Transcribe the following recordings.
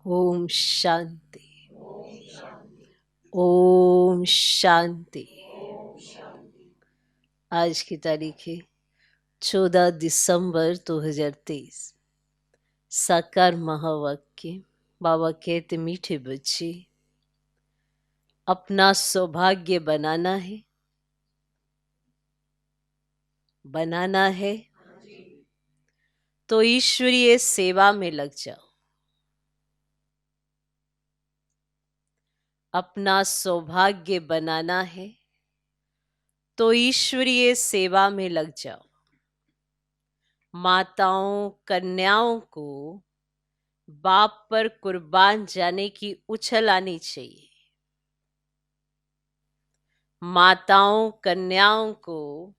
ओम शांति। ओम शांति। आज की तारीख है 14 दिसंबर 2023। साकार महावाक्य। बाबा कहते, मीठे बच्चे, अपना सौभाग्य बनाना है। बनाना है तो ईश्वरीय सेवा में लग जाओ। अपना सौभाग्य बनाना है तो ईश्वरीय सेवा में लग जाओ। माताओं कन्याओं को बाप पर कुर्बान जाने की उछल आनी चाहिए। माताओं कन्याओं को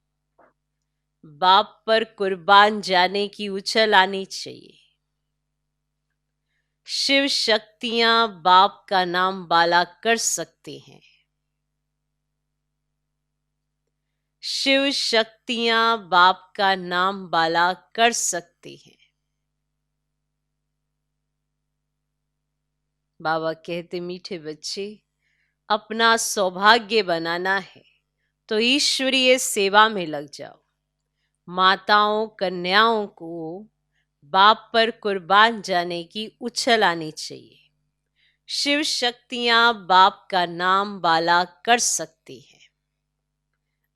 बाप पर कुर्बान जाने की उछल आनी चाहिए। शिव शक्तियां बाप का नाम बाला कर सकते हैं। शिव शक्तियां बाप का नाम बाला कर सकती हैं। बाबा कहते, मीठे बच्चे, अपना सौभाग्य बनाना है तो ईश्वरीय सेवा में लग जाओ। माताओं कन्याओं को बाप पर कुर्बान जाने की उछल आनी चाहिए। शिव शक्तियां बाप का नाम बाला कर सकती हैं।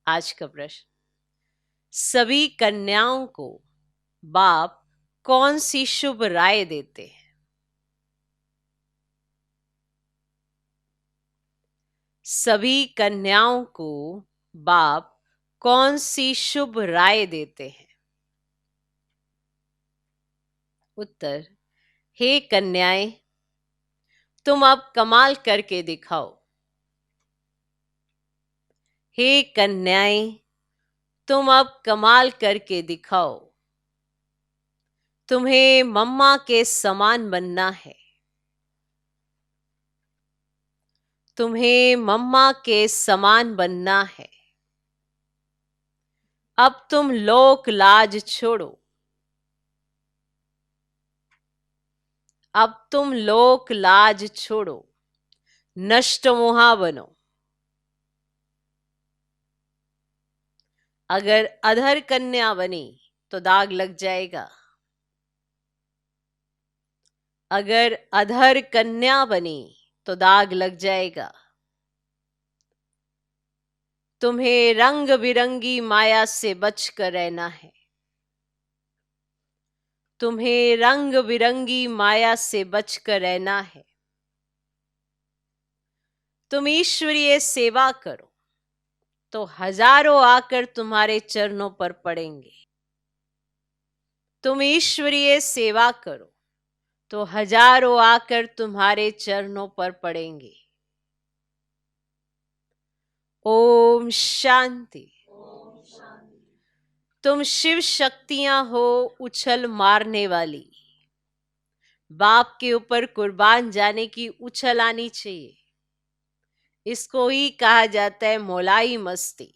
आज का प्रश्न, सभी कन्याओं को बाप कौन सी शुभ राय देते हैं? सभी कन्याओं को बाप कौन सी शुभ राय देते हैं? उत्तर, हे कन्याएं, तुम अब कमाल करके दिखाओ। हे कन्याएं, तुम अब कमाल करके दिखाओ। तुम्हें मम्मा के समान बनना है। तुम्हें मम्मा के समान बनना है। अब तुम लोक लाज छोड़ो। अब तुम लोक लाज छोड़ो। नष्ट मोहा बनो। अगर अधर कन्या बनी तो दाग लग जाएगा। अगर अधर कन्या बनी तो दाग लग जाएगा। तुम्हें रंग बिरंगी माया से बचकर रहना है। तुम्हें रंग बिरंगी माया से बचकर रहना है। तुम ईश्वरीय सेवा करो तो हजारों आकर तुम्हारे चरणों पर पड़ेंगे। तुम ईश्वरीय सेवा करो तो हजारों आकर तुम्हारे चरणों पर पड़ेंगे। ओम शांति। तुम शिव शक्तियां हो उछल मारने वाली। बाप के ऊपर कुर्बान जाने की उछल आनी चाहिए। इसको ही कहा जाता है मौलाई मस्ती।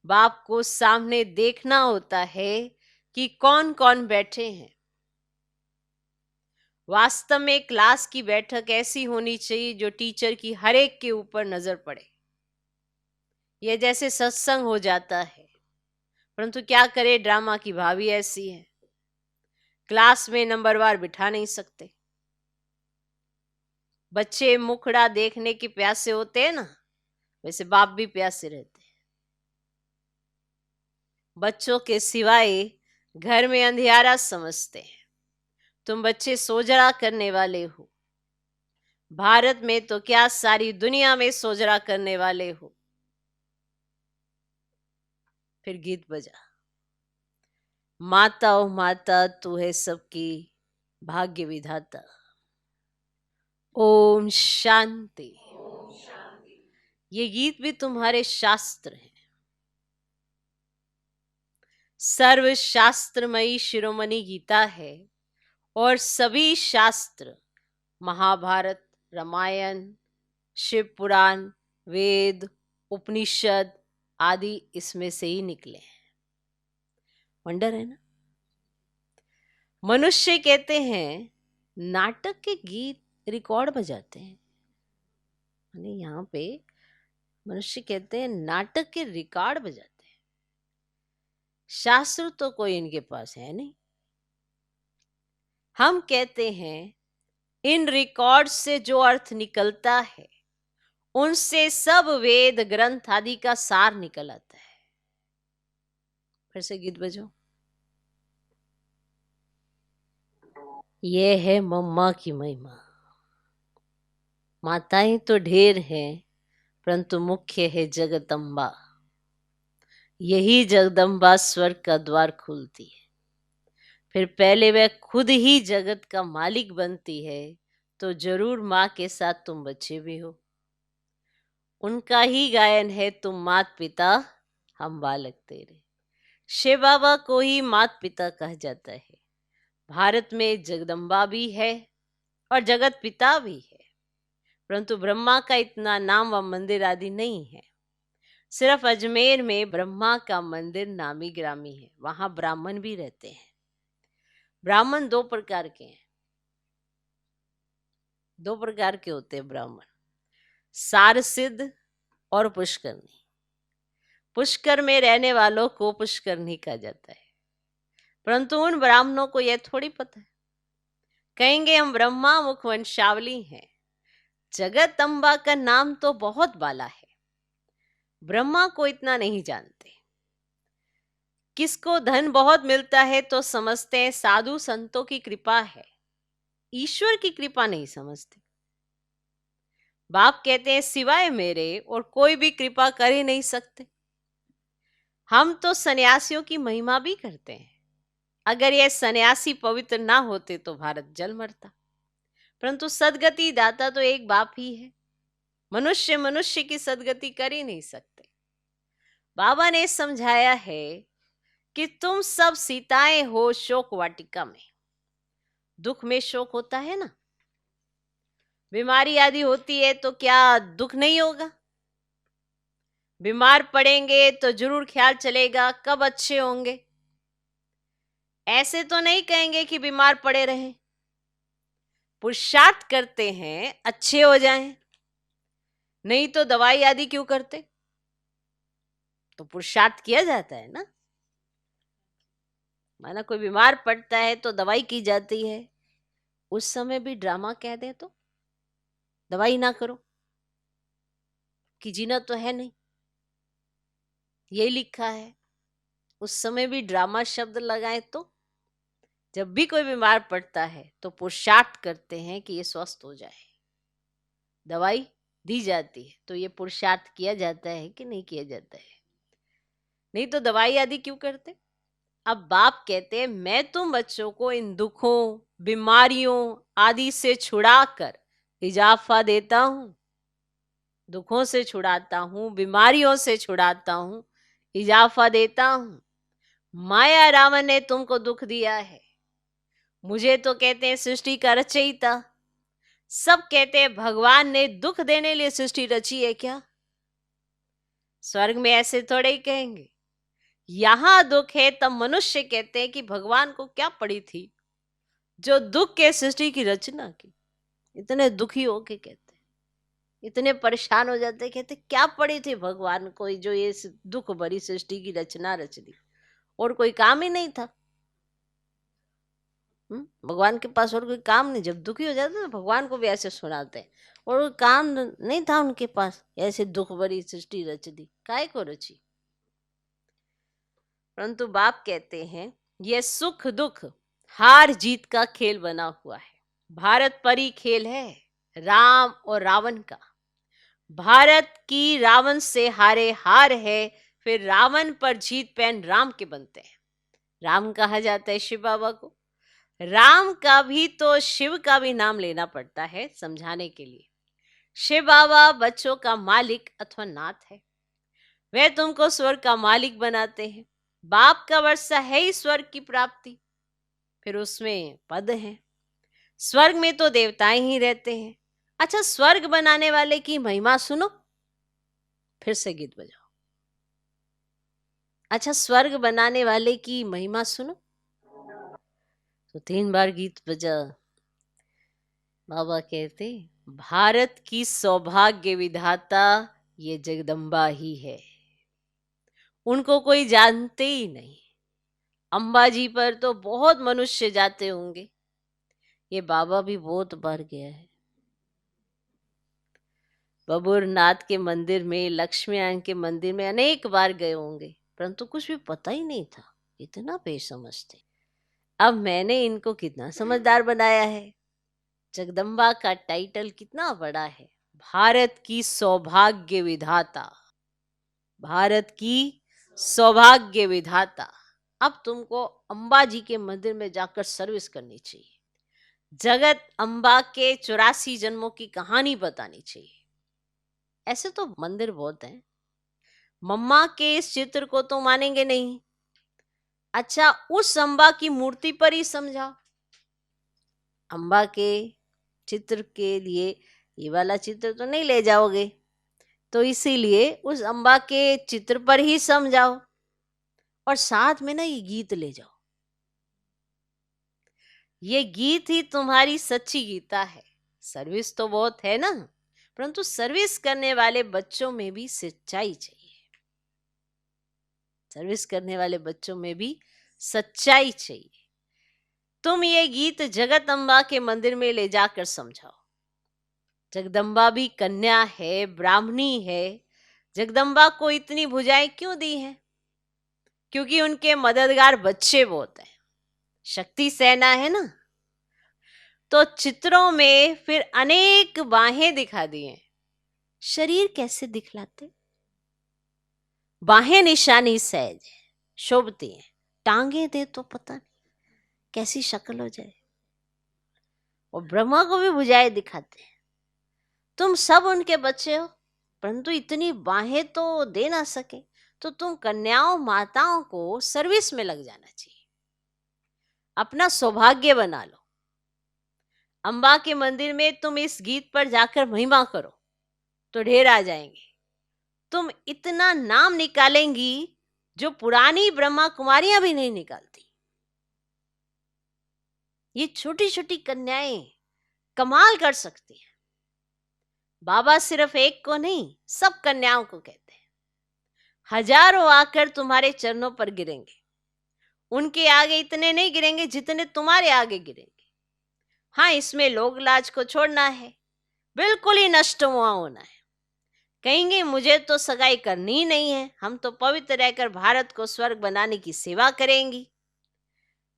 बाप को सामने देखना होता है कि कौन कौन बैठे हैं। वास्तव में क्लास की बैठक ऐसी होनी चाहिए जो टीचर की हर एक के ऊपर नजर पड़े। यह जैसे सत्संग हो जाता है, परंतु क्या करे, ड्रामा की भाभी ऐसी है, क्लास में नंबरवार बिठा नहीं सकते। बच्चे मुखड़ा देखने के प्यासे होते हैं ना, वैसे बाप भी प्यासे रहते हैं। बच्चों के सिवाय घर में अंधियारा समझते हैं। तुम बच्चे सोजरा करने वाले हो। भारत में तो क्या, सारी दुनिया में सोजरा करने वाले हो। फिर गीत बजा, माता ओ माता तू है सबकी भाग्य विधाता। ओम शांति। ये गीत भी तुम्हारे शास्त्र हैं। सर्व शास्त्रमयी शिरोमणि गीता है और सभी शास्त्र, महाभारत, रामायण, शिव पुराण, वेद, उपनिषद आदि इसमें से ही निकले हैं। वंडर है ना। मनुष्य कहते हैं नाटक के गीत रिकॉर्ड बजाते हैं। यहाँ पे मनुष्य कहते हैं नाटक के रिकॉर्ड बजाते हैं। शास्त्र तो कोई इनके पास है नहीं। हम कहते हैं इन रिकॉर्ड से जो अर्थ निकलता है उनसे सब वेद ग्रंथ आदि का सार निकल आता है। फिर से गीत बजो। ये है मम्मा की महिमा। माताएं तो ढेर हैं परंतु मुख्य है जगदम्बा। यही जगदम्बा स्वर्ग का द्वार खोलती है। फिर पहले वह खुद ही जगत का मालिक बनती है तो जरूर माँ के साथ तुम बच्चे भी हो। उनका ही गायन है तुम मात पिता हम बालक तेरे। शिव बाबा को ही मात पिता कहा जाता है। भारत में जगदम्बा भी है और जगत पिता भी है, परंतु ब्रह्मा का इतना नाम व मंदिर आदि नहीं है। सिर्फ अजमेर में ब्रह्मा का मंदिर नामी ग्रामी है। वहां ब्राह्मण भी रहते हैं। ब्राह्मण दो प्रकार के हैं। दो प्रकार के होते हैं ब्राह्मण, सार सिद्ध और पुष्करनी। पुष्कर में रहने वालों को पुष्करनी कहा जाता है, परंतु उन ब्राह्मणों को यह थोड़ी पता है। कहेंगे हम ब्रह्मा मुख वंशावली हैं। जगत अम्बा का नाम तो बहुत बाला है, ब्रह्मा को इतना नहीं जानते। किसको धन बहुत मिलता है तो समझते हैं साधु संतों की कृपा है, ईश्वर की कृपा नहीं समझते। बाप कहते हैं सिवाय मेरे और कोई भी कृपा कर ही नहीं सकते। हम तो सन्यासियों की महिमा भी करते हैं। अगर ये सन्यासी पवित्र ना होते तो भारत जल मरता, परंतु सदगति दाता तो एक बाप ही है। मनुष्य मनुष्य की सदगति कर ही नहीं सकते। बाबा ने समझाया है कि तुम सब सीताएं हो शोक वाटिका में। दुख में शोक होता है ना, बीमारी आदि होती है तो क्या दुख नहीं होगा? बीमार पड़ेंगे तो जरूर ख्याल चलेगा कब अच्छे होंगे। ऐसे तो नहीं कहेंगे कि बीमार पड़े रहें, पुरुषार्थ करते हैं अच्छे हो जाएं। नहीं तो दवाई आदि क्यों करते? तो पुरुषार्थ किया जाता है ना। माना कोई बीमार पड़ता है तो दवाई की जाती है। उस समय भी ड्रामा कह दे तो दवाई ना करो कि जीना तो है नहीं, यही लिखा है। उस समय भी ड्रामा शब्द लगाए तो जब भी कोई बीमार पड़ता है तो पुरुषार्थ करते हैं कि ये स्वस्थ हो जाए, दवाई दी जाती है। तो ये पुरुषार्थ किया जाता है कि नहीं किया जाता है? नहीं तो दवाई आदि क्यों करते? अब बाप कहते हैं मैं तुम बच्चों को इन दुखों बीमारियों आदि से छुड़ाकर इजाफा देता हूं। दुखों से छुड़ाता हूं, बीमारियों से छुड़ाता हूं, इजाफा देता हूं। माया रावण ने तुमको दुख दिया है। मुझे तो कहते हैं सृष्टि का रचयिता। सब कहते हैं भगवान ने दुख देने लिए सृष्टि रची है क्या? स्वर्ग में ऐसे थोड़े ही कहेंगे। यहां दुख है तब मनुष्य कहते हैं कि भगवान को क्या पड़ी थी जो दुख के सृष्टि की रचना की। इतने दुखी होके कहते हैं, इतने परेशान हो जाते, कहते क्या पड़ी थी भगवान को जो ये दुख भरी सृष्टि की रचना रच दी, और कोई काम ही नहीं था। भगवान के पास और कोई काम नहीं। जब दुखी हो जाते तो भगवान को भी ऐसे सुनाते हैं, और कोई काम नहीं था उनके पास, ऐसे दुख भरी सृष्टि रच दी, काय को रची? परंतु बाप कहते हैं यह सुख दुख हार जीत का खेल बना हुआ है। भारत परी खेल है राम और रावण का। भारत की रावण से हारे हार है, फिर रावण पर जीत पैन राम के बनते हैं। राम कहा जाता है शिव बाबा को। राम का भी तो शिव का भी नाम लेना पड़ता है समझाने के लिए। शिव बाबा बच्चों का मालिक अथवा नाथ है। वे तुमको स्वर्ग का मालिक बनाते हैं। बाप का वर्षा है ही स्वर्ग की प्राप्ति, फिर उसमें पद है। स्वर्ग में तो देवताएं ही रहते हैं। अच्छा, स्वर्ग बनाने वाले की महिमा सुनो। फिर से गीत बजाओ। अच्छा, स्वर्ग बनाने वाले की महिमा सुनो। तो 3 बार गीत बजा। बाबा कहते, भारत की सौभाग्य विधाता ये जगदम्बा ही है। उनको कोई जानते ही नहीं। अंबाजी पर तो बहुत मनुष्य जाते होंगे, ये बाबा भी बहुत बार गया है। बबूरनाथ के मंदिर में, लक्ष्मीनारायण के मंदिर में अनेक बार गए होंगे, परंतु कुछ भी पता ही नहीं था, इतना बेसमझ थे। अब मैंने इनको कितना समझदार बनाया है। जगदम्बा का टाइटल कितना बड़ा है, भारत की सौभाग्य विधाता, भारत की सौभाग्य विधाता। अब तुमको अंबाजी के मंदिर में जाकर सर्विस करनी चाहिए, जगत अम्बा के 84 जन्मों की कहानी बतानी चाहिए। ऐसे तो मंदिर बहुत हैं, मम्मा के इस चित्र को तो मानेंगे नहीं। अच्छा, उस अम्बा की मूर्ति पर ही समझाओ। अम्बा के चित्र के लिए ये वाला चित्र तो नहीं ले जाओगे, तो इसीलिए उस अम्बा के चित्र पर ही समझाओ, और साथ में ना ये गीत ले जाओ। ये गीत ही तुम्हारी सच्ची गीता है। सर्विस तो बहुत है ना, परंतु सर्विस करने वाले बच्चों में भी सच्चाई चाहिए। सर्विस करने वाले बच्चों में भी सच्चाई चाहिए। तुम ये गीत जगत अम्बा के मंदिर में ले जाकर समझाओ। जगदम्बा भी कन्या है, ब्राह्मणी है। जगदम्बा को इतनी भुजाएं क्यों दी हैं? क्योंकि उनके मददगार बच्चे बहुत हैं, शक्ति सेना है ना। तो चित्रों में फिर अनेक बाहें दिखा दी हैं। शरीर कैसे दिखलाते? बाहें निशानी सहज है, शोभती हैं। टांगे दे तो पता नहीं कैसी शक्ल हो जाए। और ब्रह्मा को भी भुजाएं दिखाते हैं। तुम सब उनके बच्चे हो, परंतु इतनी बाहें तो दे ना सके, तो तुम कन्याओं माताओं को सर्विस में लग जाना चाहिए, अपना सौभाग्य बना लो। अम्बा के मंदिर में तुम इस गीत पर जाकर महिमा करो तो ढेर आ जाएंगे। तुम इतना नाम निकालेंगी जो पुरानी ब्रह्मा कुमारियां भी नहीं निकालती। ये छोटी छोटी कन्याएं कमाल कर सकती हैं। बाबा सिर्फ एक को नहीं, सब कन्याओं को कहते हैं। हजारों आकर तुम्हारे चरणों पर गिरेंगे, उनके आगे इतने नहीं गिरेंगे जितने तुम्हारे आगे गिरेंगे। हाँ, इसमें लोग लाज को छोड़ना है, बिल्कुल ही नष्ट हुआ होना है। कहेंगे मुझे तो सगाई करनी ही नहीं है, हम तो पवित्र रहकर भारत को स्वर्ग बनाने की सेवा करेंगी।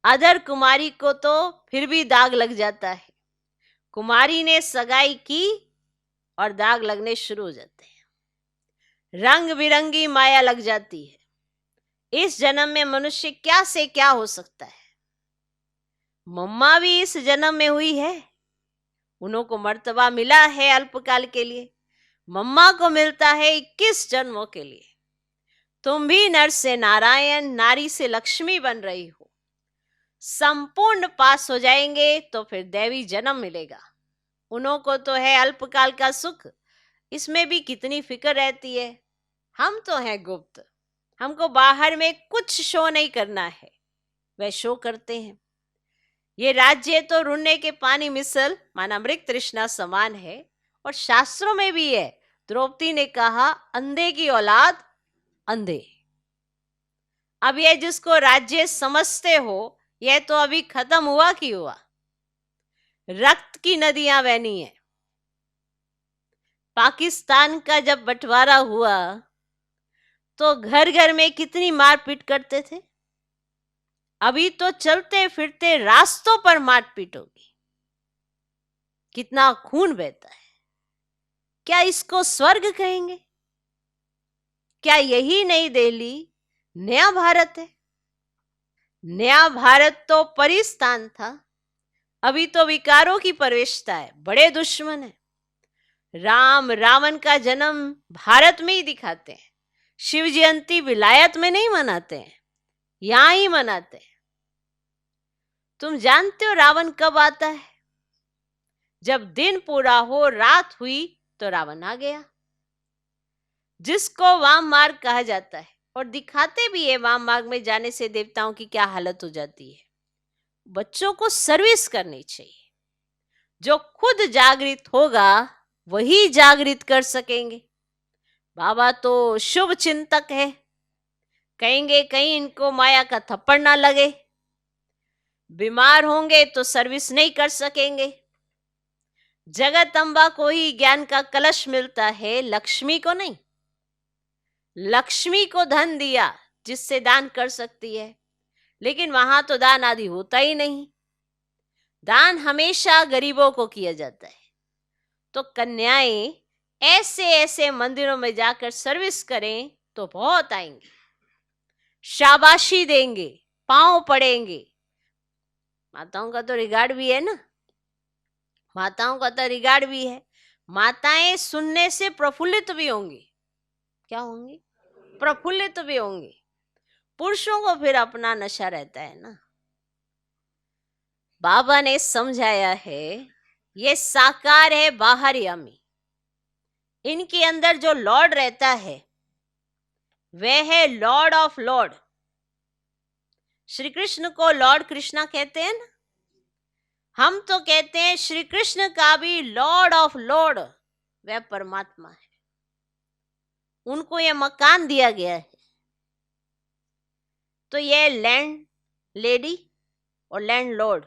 अदर कुमारी को तो फिर भी दाग लग जाता है। कुमारी ने सगाई की और दाग लगने शुरू हो जाते हैं, रंग बिरंगी माया लग जाती है। इस जन्म में मनुष्य क्या से क्या हो सकता है। मम्मा भी इस जन्म में हुई है, उनको मर्तबा मिला है अल्पकाल के लिए। मम्मा को मिलता है 21 जन्मों के लिए। तुम भी नर से नारायण, नारी से लक्ष्मी बन रही हो। संपूर्ण पास हो जाएंगे तो फिर दैवी जन्म मिलेगा। उन्हों को तो है अल्पकाल का सुख, इसमें भी कितनी फिक्र रहती है। हम तो हैं गुप्त, हमको बाहर में कुछ शो नहीं करना है, वह शो करते हैं। ये राज्य तो रुन्ने के पानी मिसल माना मृग तृष्णा समान है, और शास्त्रों में भी है। द्रौपदी ने कहा अंधे की औलाद अंधे। अब ये जिसको राज्य समझते हो, यह तो अभी खत्म हुआ कि हुआ। रक्त की नदियां बहनी है। पाकिस्तान का जब बंटवारा हुआ तो घर घर में कितनी मारपीट करते थे। अभी तो चलते फिरते रास्तों पर मारपीट होगी, कितना खून बहता है। क्या इसको स्वर्ग कहेंगे? क्या यही नई दिल्ली नया भारत है? नया भारत तो परिस्थान था, अभी तो विकारों की प्रवेशता है, बड़े दुश्मन है। राम रावण का जन्म भारत में ही दिखाते हैं। शिव जयंती विलायत में नहीं मनाते हैं, यहां ही मनाते हैं। तुम जानते हो रावण कब आता है? जब दिन पूरा हो, रात हुई तो रावण आ गया, जिसको वाम मार्ग कहा जाता है। और दिखाते भी है वाम मार्ग में जाने से देवताओं की क्या हालत हो जाती है। बच्चों को सर्विस करनी चाहिए। जो खुद जागृत होगा वही जागृत कर सकेंगे। बाबा तो शुभ चिंतक है, कहेंगे कहीं इनको माया का थप्पड़ ना लगे, बीमार होंगे तो सर्विस नहीं कर सकेंगे। जगत अम्बा को ही ज्ञान का कलश मिलता है, लक्ष्मी को नहीं। लक्ष्मी को धन दिया जिससे दान कर सकती है, लेकिन वहां तो दान आदि होता ही नहीं। दान हमेशा गरीबों को किया जाता है। तो कन्याएं ऐसे ऐसे मंदिरों में जाकर सर्विस करें तो बहुत आएंगे, शाबाशी देंगे, पांव पड़ेंगे। माताओं का तो रिगार्ड भी है ना, माताओं का तो रिगार्ड भी है। माताएं सुनने से प्रफुल्लित भी होंगी। क्या होंगी? प्रफुल्लित भी होंगी। पुरुषों को फिर अपना नशा रहता है ना। बाबा ने समझाया है ये साकार है बाहर यामी, इनके अंदर जो लॉर्ड रहता है वह है Lord of Lord. Shri Krishna को लॉर्ड कृष्णा कहते हैं ना, हम तो कहते हैं श्री कृष्ण का भी लॉर्ड ऑफ लॉर्ड वह परमात्मा है। उनको यह मकान दिया गया है। तो यह लैंड लेडी और लैंड लॉर्ड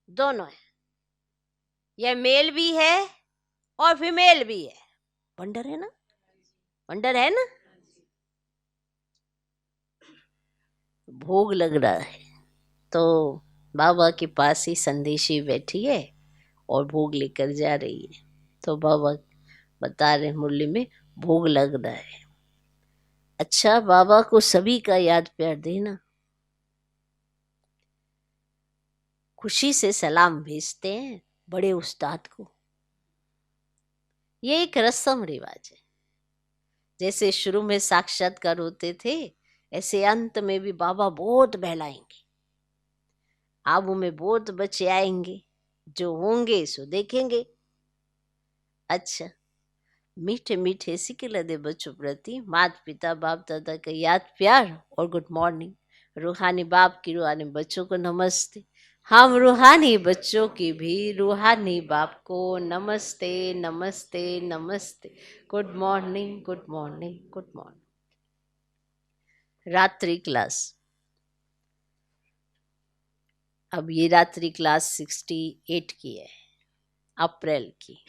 दोनों है। यह मेल भी है और फीमेल भी है। वंडर है ना, वंडर है ना। भोग लग रहा है तो बाबा के पास ही संदेशी बैठी है और भोग लेकर जा रही है। तो बाबा बता रहे मुरली में भोग लग रहा है। अच्छा, बाबा को सभी का याद प्यार देना, खुशी से सलाम भेजते हैं बड़े उस्ताद को। ये एक रस्म रिवाज है। जैसे शुरू में साक्षात्कार होते थे, ऐसे अंत में भी बाबा बहुत बहलाएंगे। आबू में बहुत बच्चे आएंगे, जो होंगे सो देखेंगे। अच्छा, मीठे मीठे सिकल दे बच्चों प्रति माता पिता बाप दादा का याद प्यार और गुड मॉर्निंग। रूहानी बाप की रूहानी बच्चों को नमस्ते। हम रूहानी बच्चों की भी रूहानी बाप को नमस्ते नमस्ते नमस्ते। Good morning good morning good morning. रात्रि क्लास, अब ये रात्रि क्लास 68 की है, अप्रैल की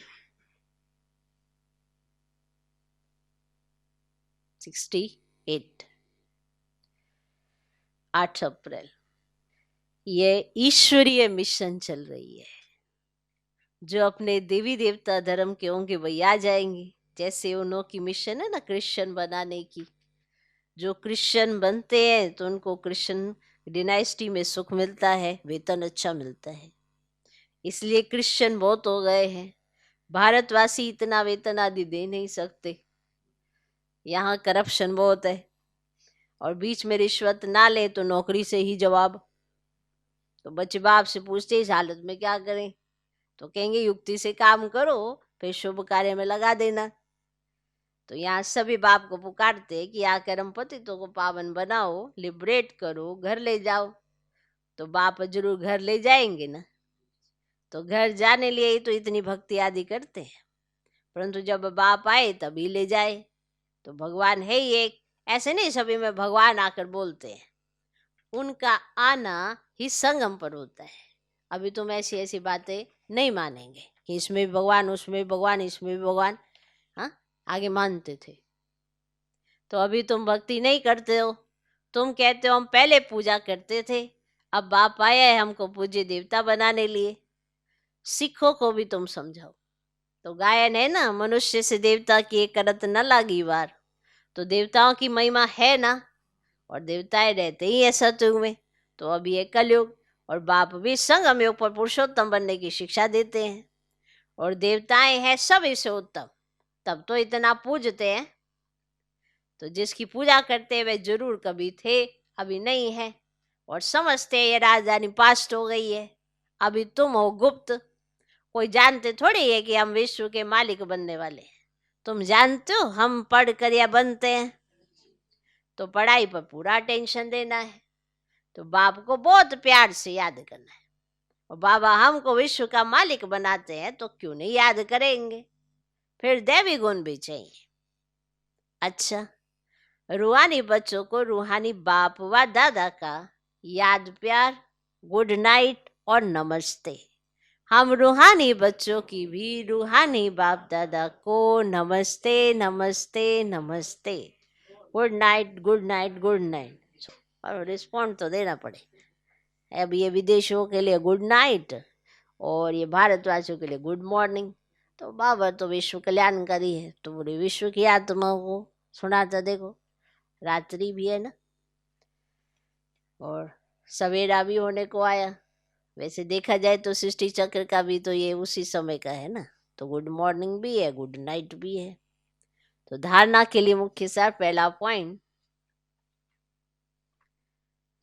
68, 8 अप्रैल। ये ईश्वरीय मिशन चल रही है। जो अपने देवी देवता धर्म के होंगे वही आ जाएंगे। जैसे उन्हों की मिशन है ना क्रिश्चियन बनाने की। जो क्रिश्चियन बनते हैं तो उनको क्रिश्चियन डिनाइस्टी में सुख मिलता है, वेतन अच्छा मिलता है, इसलिए क्रिश्चियन बहुत हो गए हैं। भारतवासी इतना वेतन आदि दे नहीं सकते, यहाँ करप्शन बहुत है, और बीच में रिश्वत ना ले तो नौकरी से ही जवाब। तो बच्चे बाप से पूछते इस हालत में क्या करें, तो कहेंगे युक्ति से काम करो, फिर शुभ कार्य में लगा देना। तो यहाँ सभी बाप को पुकारते कि आकर हम पतितों को पावन बनाओ, लिबरेट करो, घर ले जाओ। तो बाप जरूर घर ले जाएंगे ना। तो घर जाने लिए ही तो इतनी भक्ति आदि करते हैं, परंतु जब बाप आए तभी ले जाए। तो भगवान है ही एक, ऐसे नहीं सभी में भगवान आकर बोलते हैं। उनका आना ही संगम पर होता है। अभी तुम ऐसी ऐसी बातें नहीं मानेंगे कि इसमें भी भगवान, उसमें भी भगवान, इसमें भी भगवान। हाँ, आगे मानते थे। तो अभी तुम भक्ति नहीं करते हो। तुम कहते हो हम पहले पूजा करते थे, अब बाप आया है हमको पूज्य देवता बनाने लिए। सिखों को भी तुम समझाओ। तो गायन है ना, मनुष्य से देवता की एक करत न लागी वार। तो देवताओं की महिमा है ना, और देवताएं रहते ही है सतयुग में। तो अब ये कलयुग, और बाप भी संगम योग पर पुरुषोत्तम बनने की शिक्षा देते हैं। और देवताएं हैं सब इससे उत्तम, तब तो इतना पूजते हैं। तो जिसकी पूजा करते हैं वे जरूर कभी थे, अभी नहीं है, और समझते हैं ये राजधानी पास्ट हो गई है, अभी तुम हो गुप्त। कोई जानते थोड़ी है कि हम विश्व के मालिक बनने वाले हैं। तुम जानते हो हम पढ़ कर या बनते हैं? तो पढ़ाई पर पूरा टेंशन देना है। तो बाप को बहुत प्यार से याद करना है। और बाबा हमको विश्व का मालिक बनाते हैं तो क्यों नहीं याद करेंगे, फिर दैवी गुण भी चाहिए। अच्छा, रूहानी बच्चों को रूहानी बाप व दादा का याद प्यार, गुड नाइट और नमस्ते। हम रूहानी बच्चों की भी रूहानी बाप दादा को नमस्ते नमस्ते नमस्ते, good night good night good night. और रिस्पॉन्ड तो देना पड़े। अब ये विदेशियों के लिए गुड नाइट और ये भारतवासियों के लिए गुड मॉर्निंग। तो बाबा तो विश्व कल्याणकारी है, तो पूरे विश्व की आत्माओं को सुनाता देखो। रात्रि भी है ना, और सवेरा भी होने को आया। वैसे देखा जाए तो सृष्टि चक्र का भी तो ये उसी समय का है ना, तो गुड मॉर्निंग भी है, गुड नाइट भी है। तो धारणा के लिए मुख्य सार, पहला पॉइंट,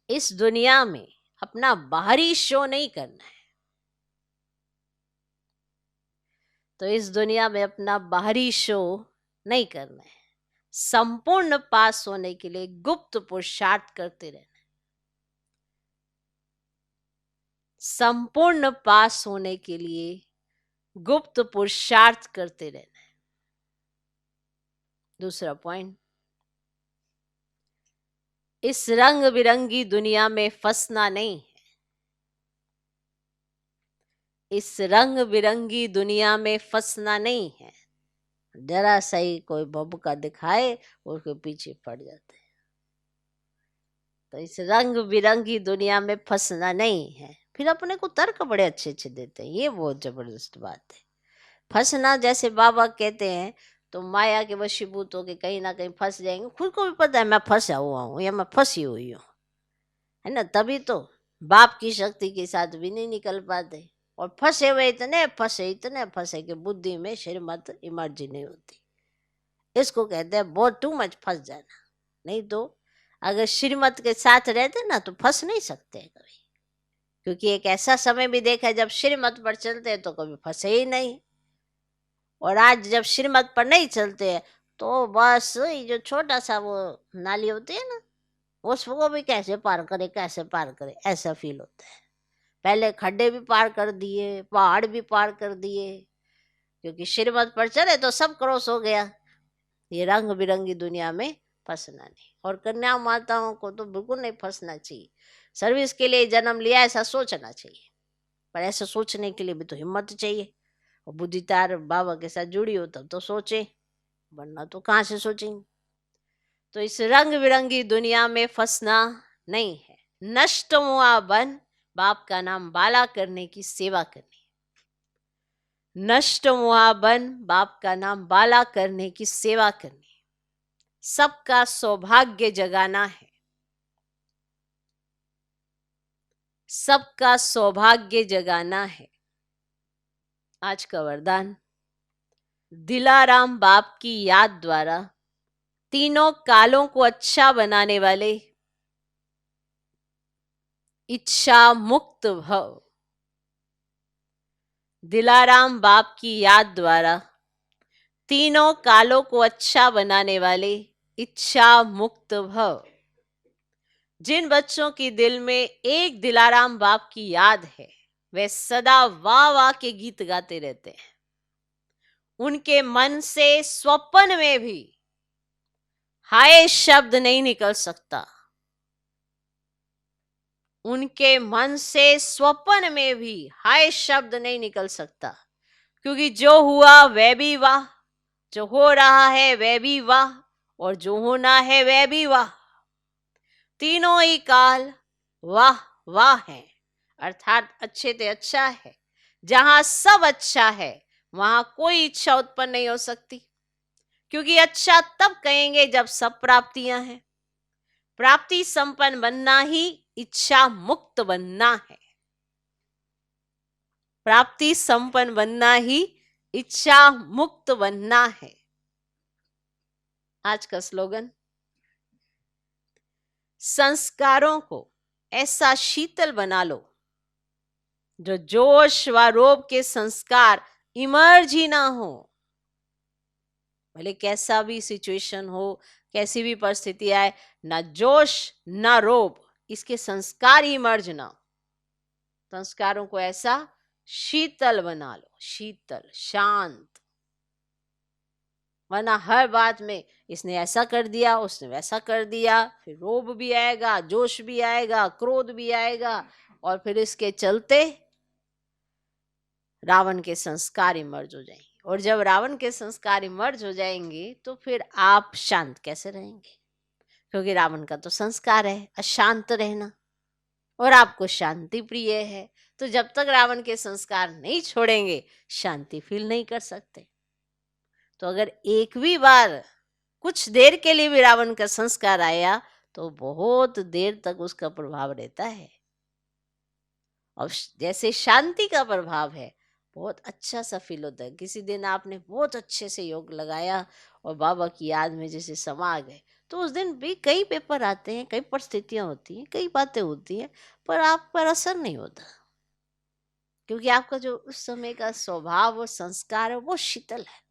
इस दुनिया में अपना बाहरी शो नहीं करना है। तो इस दुनिया में अपना बाहरी शो नहीं करना है, संपूर्ण पास होने के लिए गुप्त पुरुषार्थ करते रहना। संपूर्ण पास होने के लिए गुप्त पुरुषार्थ करते रहना है। दूसरा पॉइंट, इस रंग बिरंगी दुनिया में फंसना नहीं है। इस रंग बिरंगी दुनिया में फंसना नहीं है। जरा सही कोई भभका दिखाए उसके पीछे पड़ जाते हैं। तो इस रंग बिरंगी दुनिया में फंसना नहीं है। फिर अपने को तर्क बड़े अच्छे अच्छे देते हैं, ये बहुत जबरदस्त बात है। फंसना, जैसे बाबा कहते हैं, तो माया के वशीभूत होके कहीं ना कहीं फंस जाएंगे। खुद को भी पता है मैं फंसा हुआ हूँ या मैं फंसी हुई हूँ, है ना। तभी तो बाप की शक्ति के साथ भी नहीं निकल पाते। और फंसे हुए इतने फंसे कि बुद्धि में श्रीमत इमर्ज नहीं होती। इसको कहते हैं बहुत टू मच फंस जाना। नहीं तो अगर श्रीमत के साथ रहते ना तो फंस नहीं सकते कभी, क्योंकि एक ऐसा समय भी देखा है जब श्रीमत पर चलते हैं तो कभी फंसे ही नहीं। और आज जब श्रीमत पर नहीं चलते हैं तो बस ये जो छोटा सा वो नाली होती है ना, उसको भी कैसे पार करे कैसे पार करे ऐसा फील होता है। पहले खड्डे भी पार कर दिए, पहाड़ भी पार कर दिए, क्योंकि श्रीमत पर चले तो सब क्रॉस हो गया। ये रंग बिरंगी दुनिया में फंसना नहीं। और कन्या माताओं को तो बिल्कुल नहीं फंसना चाहिए। सर्विस के लिए जन्म लिया ऐसा सोचना चाहिए, पर ऐसा सोचने के लिए भी तो हिम्मत चाहिए। और बुद्धि तार बाबा के साथ जुड़ी हो तब तो सोचे, वरना तो कहाँ से सोचेंगे। तो इस रंग बिरंगी दुनिया में फंसना नहीं है। नष्ट हुआ बन बाप का नाम बाला करने की सेवा करनी। नष्ट हुआ बन बाप का नाम बाला करने की सेवा करनी। सबका सौभाग्य जगाना है। सबका सौभाग्य जगाना है। आज का वरदान, दिलाराम बाप की याद द्वारा तीनों कालों को अच्छा बनाने वाले इच्छा मुक्त भव। दिलाराम बाप की याद द्वारा तीनों कालों को अच्छा बनाने वाले इच्छा मुक्त भव। जिन बच्चों की दिल में एक दिलाराम बाप की याद है, वे सदा वाह वाह के गीत गाते रहते हैं। उनके मन से स्वप्न में भी हाय शब्द नहीं निकल सकता। उनके मन से स्वप्न में भी हाय शब्द नहीं निकल सकता, क्योंकि जो हुआ वह भी वाह, जो हो रहा है वह भी वाह, और जो होना है वह भी वाह। तीनों ही काल वाह वाह है, अर्थात अच्छे से अच्छा है। जहां सब अच्छा है वहां कोई इच्छा उत्पन्न नहीं हो सकती, क्योंकि अच्छा तब कहेंगे जब सब प्राप्तियां हैं। प्राप्ति संपन्न बनना ही इच्छा मुक्त बनना है। प्राप्ति संपन्न बनना ही इच्छा मुक्त बनना है। आज का स्लोगन, संस्कारों को ऐसा शीतल बना लो जो जोश व रोब के संस्कार इमर्ज ही ना हो। भले कैसा भी सिचुएशन हो, कैसी भी परिस्थिति आए, ना जोश ना रोब, इसके संस्कार ही इमर्ज ना हो। संस्कारों को ऐसा शीतल बना लो, शीतल शांत। वरना हर बात में इसने ऐसा कर दिया, उसने वैसा कर दिया, फिर रोब भी आएगा, जोश भी आएगा, क्रोध भी आएगा, और फिर इसके चलते रावण के संस्कार इमर्ज हो जाएंगे। और जब रावण के संस्कार इमर्ज हो जाएंगे तो फिर आप शांत कैसे रहेंगे? क्योंकि रावण का तो संस्कार है अशांत रहना, और आपको शांति प्रिय है। तो जब तक रावण के संस्कार नहीं छोड़ेंगे, शांति फील नहीं कर सकते। तो अगर एक भी बार कुछ देर के लिए भी रावण का संस्कार आया तो बहुत देर तक उसका प्रभाव रहता है। और जैसे शांति का प्रभाव है, बहुत अच्छा सा फील होता है। किसी दिन आपने बहुत अच्छे से योग लगाया और बाबा की याद में जैसे समा गए, तो उस दिन भी कई पेपर आते हैं, कई परिस्थितियां होती हैं, कई बातें होती हैं, पर आप पर असर नहीं होता, क्योंकि आपका जो उस समय का स्वभाव और संस्कार है वो शीतल है।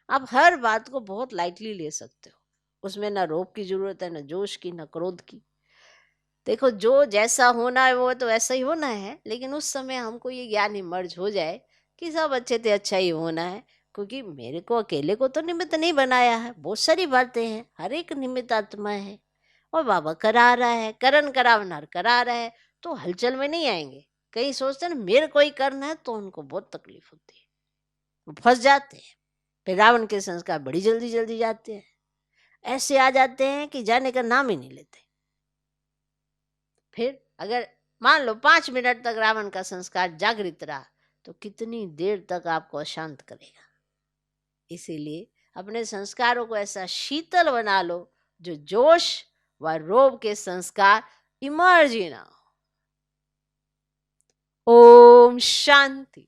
आप हर बात को बहुत लाइटली ले सकते हो, उसमें ना रोब की जरूरत है, ना जोश की, ना क्रोध की। देखो, जो जैसा होना है वो तो वैसा ही होना है, लेकिन उस समय हमको ये ज्ञान इमर्ज हो जाए कि सब अच्छे से अच्छा ही होना है, क्योंकि मेरे को अकेले को तो निमित्त नहीं बनाया है, बहुत सारी बातें हैं, हर एक निमित्त आत्मा है, और बाबा करा रहा है, करन करावनार करा रहा है, तो हलचल में नहीं आएंगे। कई सोचते हैं मेरे को ही करना है, तो उनको बहुत तकलीफ होती है, वो फंस जाते हैं। फिर रावण के संस्कार बड़ी जल्दी जल्दी जाते हैं, ऐसे आ जाते हैं कि जाने का नाम ही नहीं लेते। फिर अगर मान लो 5 मिनट तक रावण का संस्कार जागृत रहा, तो कितनी देर तक आपको अशांत करेगा। इसीलिए अपने संस्कारों को ऐसा शीतल बना लो जो जोश व रोब के संस्कार इमर्ज ही ना हो। ओम शांति।